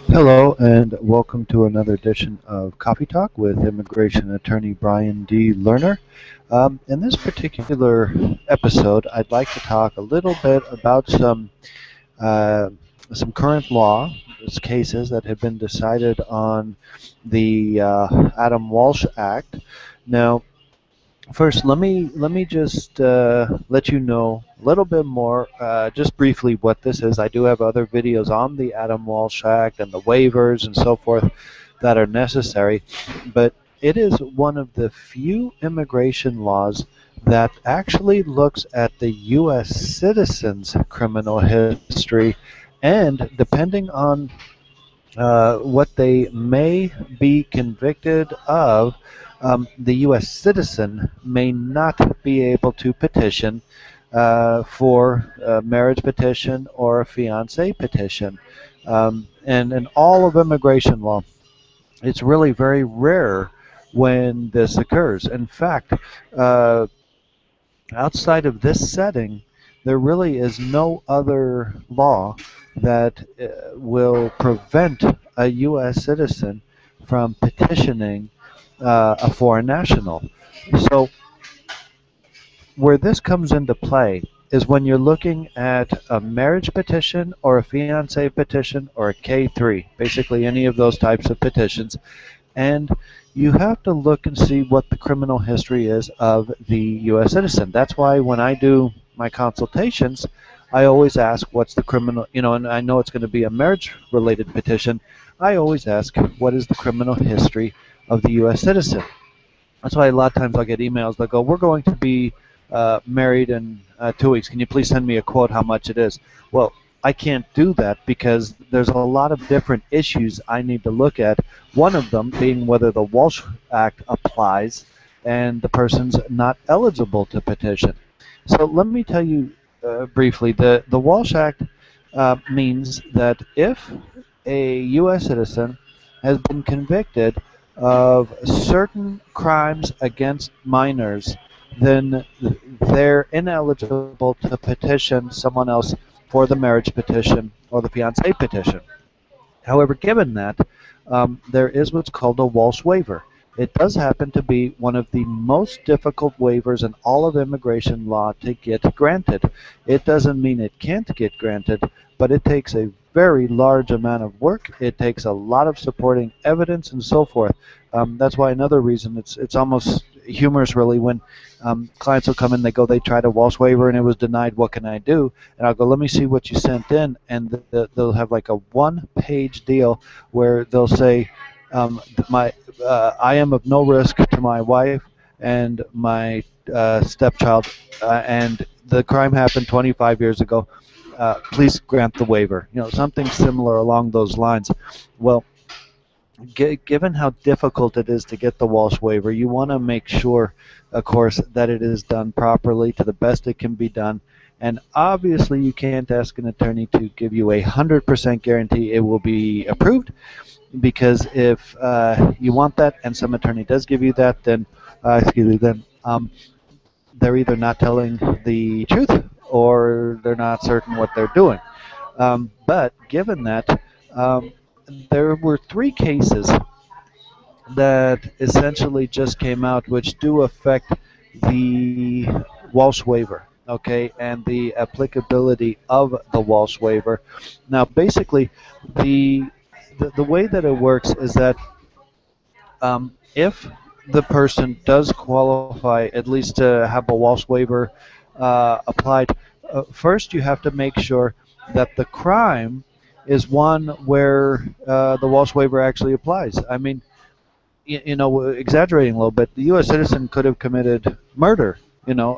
Hello, and welcome to another edition of Coffee Talk with immigration attorney Brian D. Lerner. In this particular episode, I'd like to talk a little bit about uh, some current law cases that have been decided on the Adam Walsh Act. Now, first, let me just let you know a little bit more, just briefly, what this is. I do have other videos on the Adam Walsh Act and the waivers and so forth that are necessary, but it is one of the few immigration laws that actually looks at the U.S. citizens' criminal history, and depending on what they may be convicted of, the U.S. citizen may not be able to petition for a marriage petition or a fiancé petition. And in all of immigration law, it's really very rare when this occurs. In fact, uh, outside of this setting, there really is no other law that will prevent a U.S. citizen from petitioning a foreign national. So, where this comes into play is when you're looking at a marriage petition or a fiancé petition or a K3, basically any of those types of petitions, and you have to look and see what the criminal history is of the U.S. citizen. That's why when I do my consultations, I always ask what's the criminal, and I know it's going to be a marriage-related petition. I always ask what is the criminal history of the U.S. citizen. That's why a lot of times I'll get emails that go, "We're going to be married in 2 weeks. Can you please send me a quote how much it is?" Well, I can't do that because there's a lot of different issues I need to look at. One of them being whether the Walsh Act applies and the person's not eligible to petition. So let me tell you briefly. The Walsh Act means that if a U.S. citizen has been convicted of certain crimes against minors, then they're ineligible to petition someone else for the marriage petition or the fiancé petition. However, given that, there is what's called a Walsh Waiver. It does happen to be one of the most difficult waivers in all of immigration law to get granted. It doesn't mean it can't get granted, but it takes a very large amount of work. It takes a lot of supporting evidence and so forth. That's why another reason it's almost humorous really when clients will come in, they go, they tried a Walsh waiver and it was denied. What can I do? And I'll go, let me see what you sent in, and they'll have like a one-page deal where they'll say, my I am of no risk to my wife and my stepchild, and the crime happened 25 years ago. Please grant the waiver. Something similar along those lines. Well, given how difficult it is to get the Walsh waiver, you want to make sure, of course, that it is done properly to the best it can be done. And obviously, you can't ask an attorney to give you 100% guarantee it will be approved, because if you want that and some attorney does give you that, then they're either not telling the truth or they're not certain what they're doing. But given that, there were three cases that essentially just came out which do affect the Walsh waiver, okay, and the applicability of the Walsh waiver. Now, basically, the way that it works is that if the person does qualify at least to have a Walsh waiver applied, first you have to make sure that the crime is one where the Walsh waiver actually applies. I mean, exaggerating a little bit, the U.S. citizen could have committed murder,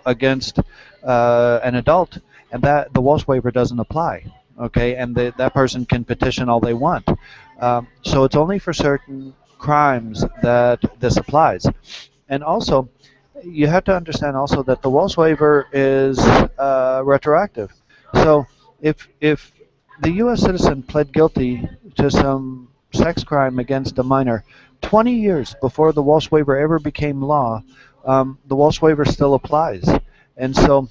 against an adult, and that the Walsh waiver doesn't apply. Okay, and that person can petition all they want. So it's only for certain crimes that this applies. And also, you have to understand also that the Walsh waiver is retroactive. So if the U.S. citizen pled guilty to some sex crime against a minor 20 years before the Walsh waiver ever became law, the Walsh waiver still applies. And so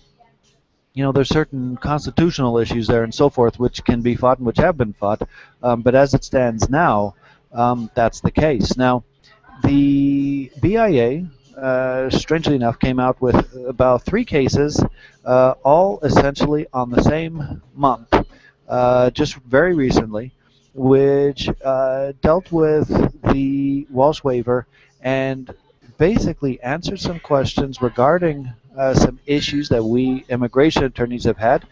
there's certain constitutional issues there and so forth which can be fought and which have been fought. But as it stands now, that's the case. Now, the BIA, strangely enough, came out with about three cases, all essentially on the same month, just very recently, which dealt with the Walsh Waiver and basically answered some questions regarding some issues that we immigration attorneys have had.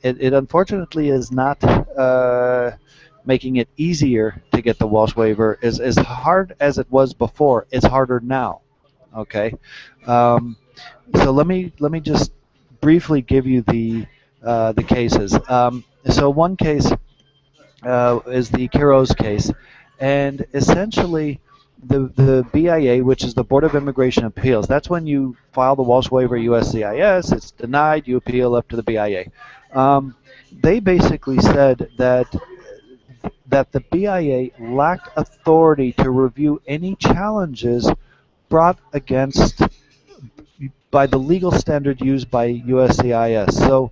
It unfortunately is not making it easier to get the Walsh waiver. As hard as it was before, it's harder now. Okay, um, so let me just briefly give you the cases. So one case is the Quiroz case, and essentially the BIA, which is the Board of Immigration Appeals, that's when you file the Walsh waiver USCIS. It's denied. You appeal up to the BIA. They basically said that the BIA lacked authority to review any challenges brought against by the legal standard used by USCIS. So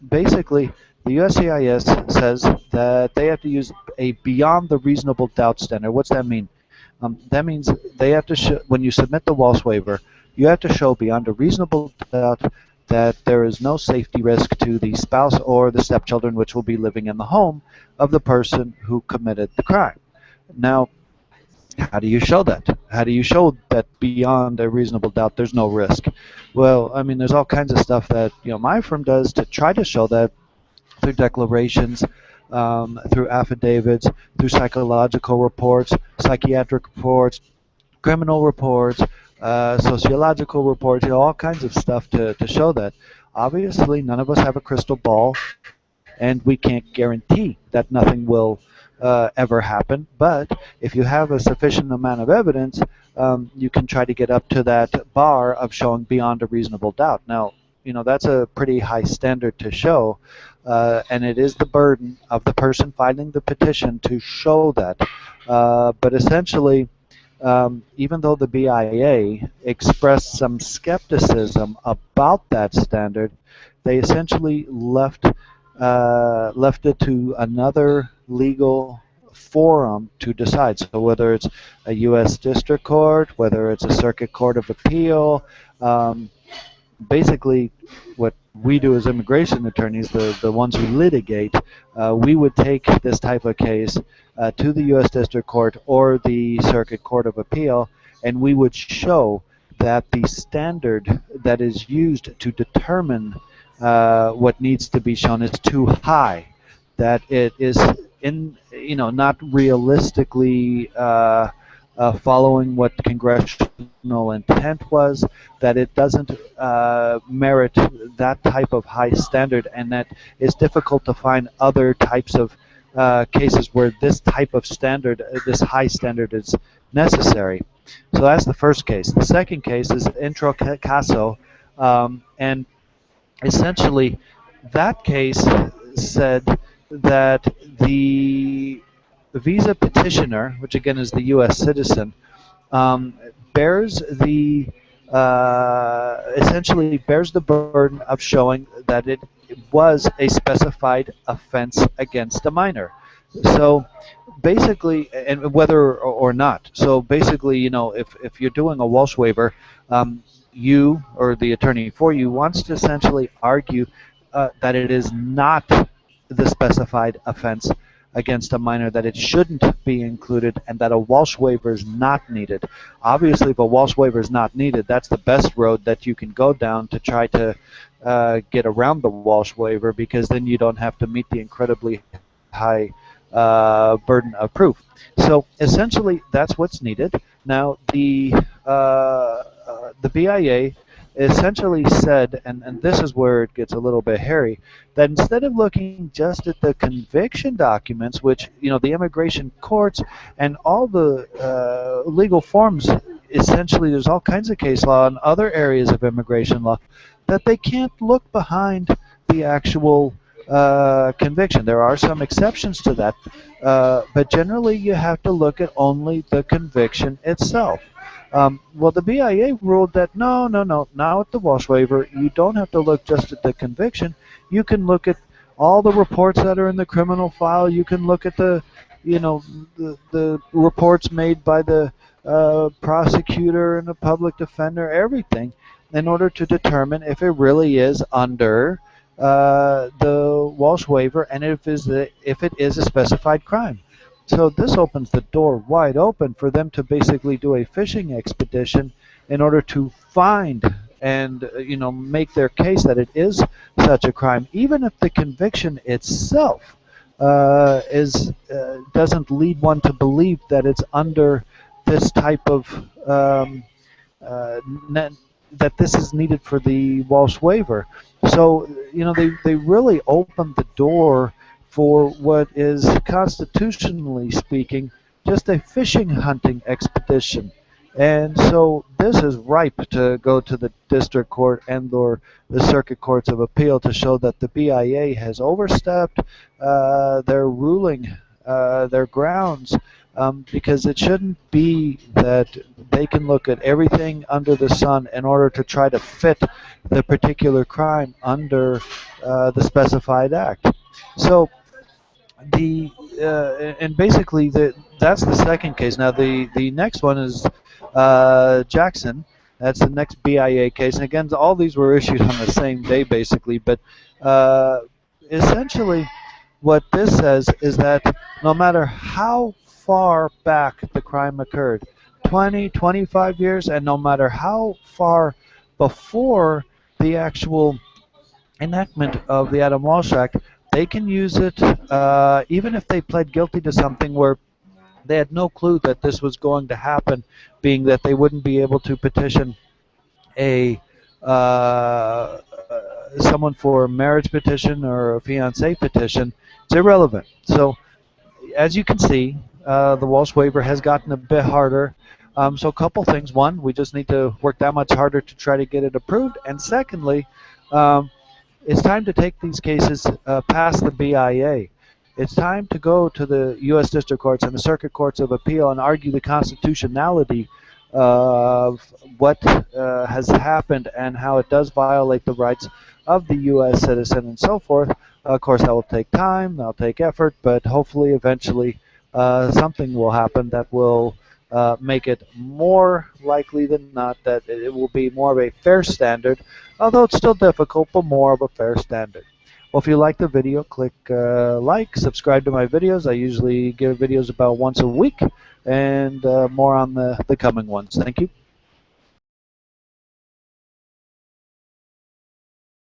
basically, the USCIS says that they have to use a beyond the reasonable doubt standard. What's that mean? That means they have to show, when you submit the Walsh waiver, you have to show beyond a reasonable doubt that there is no safety risk to the spouse or the stepchildren which will be living in the home of the person who committed the crime. Now, how do you show that? How do you show that beyond a reasonable doubt there's no risk? Well, I mean, there's all kinds of stuff that my firm does to try to show that through declarations, through affidavits, through psychological reports, psychiatric reports, criminal reports, sociological reports, all kinds of stuff to show that. Obviously, none of us have a crystal ball, and we can't guarantee that nothing will ever happen. But if you have a sufficient amount of evidence, you can try to get up to that bar of showing beyond a reasonable doubt. Now, that's a pretty high standard to show, and it is the burden of the person filing the petition to show that. But essentially, even though the BIA expressed some skepticism about that standard, they essentially left it to another legal forum to decide. So whether it's a U.S. District Court, whether it's a Circuit Court of Appeal, basically what we do as immigration attorneys, the ones who litigate, we would take this type of case to the U.S. District Court or the Circuit Court of Appeal, and we would show that the standard that is used to determine what needs to be shown is too high, that it is not realistically following what congressional intent was, that it doesn't merit that type of high standard, and that it's difficult to find other types of cases where this type of standard, this high standard, is necessary. So that's the first case. The second case is intro caso, and essentially that case said that the visa petitioner, which again is the U.S. citizen, bears the essentially bears the burden of showing that it was a specified offense against a minor. So basically, and whether or not. So basically, if you're doing a Walsh waiver, you or the attorney for you wants to essentially argue that it is not the specified offense against a minor, that it shouldn't be included, and that a Walsh waiver is not needed. Obviously, if a Walsh waiver is not needed, that's the best road that you can go down to try to get around the Walsh waiver, because then you don't have to meet the incredibly high burden of proof. So essentially, that's what's needed. Now, the BIA essentially said, and this is where it gets a little bit hairy, that instead of looking just at the conviction documents, which the immigration courts and all the legal forms, essentially there's all kinds of case law in other areas of immigration law, that they can't look behind the actual conviction. There are some exceptions to that, but generally you have to look at only the conviction itself. Well, the BIA ruled that no, no, no. Now at the Walsh Waiver, you don't have to look just at the conviction. You can look at all the reports that are in the criminal file. You can look at you know, the reports made by the prosecutor and the public defender, everything, in order to determine if it really is under the Walsh Waiver and if it is a specified crime. So this opens the door wide open for them to basically do a fishing expedition in order to find and make their case that it is such a crime, even if the conviction itself is doesn't lead one to believe that it's under this type of uh, that this is needed for the Walsh Waiver. So, they really opened the door for what is, constitutionally speaking, just a fishing hunting expedition. And so this is ripe to go to the district court and or the circuit courts of appeal to show that the BIA has overstepped their ruling, their grounds, because it shouldn't be that they can look at everything under the sun in order to try to fit the particular crime under the specified act. So the and basically that's the second case. Now the next one is Jackson. That's the next BIA case, and again, all these were issued on the same day, basically. But uh, essentially, what this says is that no matter how far back the crime occurred, 20, 25 years, and no matter how far before the actual enactment of the Adam Walsh Act, they can use it even if they pled guilty to something where they had no clue that this was going to happen, being that they wouldn't be able to petition a someone for a marriage petition or a fiancé petition. It's irrelevant. So as you can see, the Walsh Waiver has gotten a bit harder. So a couple things. One, we just need to work that much harder to try to get it approved. And secondly, um, it's time to take these cases past the BIA. It's time to go to the U.S. District Courts and the Circuit Courts of Appeal and argue the constitutionality of what has happened and how it does violate the rights of the U.S. citizen and so forth. Of course, that will take time, that'll take effort, but hopefully eventually something will happen that will make it more likely than not that it will be more of a fair standard, although it's still difficult, but more of a fair standard. Well, if you like the video, click like, subscribe to my videos. I usually give videos about once a week, and more on the coming ones. Thank you.